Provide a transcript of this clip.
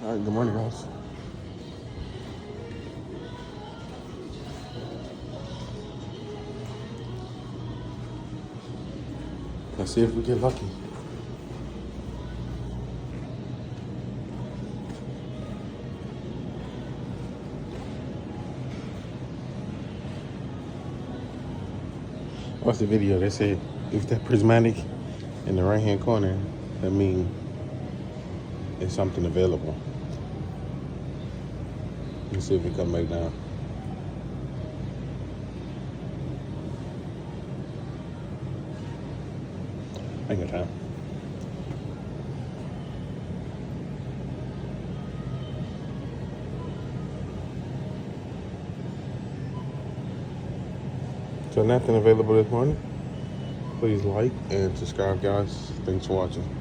All right, good morning, guys. Let's see if we get lucky. What's the video? They said if that prismatic in the right hand corner, that means there's something available. Let's see if we come back down. Ain't got time. So nothing available this morning. Please like and subscribe, guys. Thanks for watching.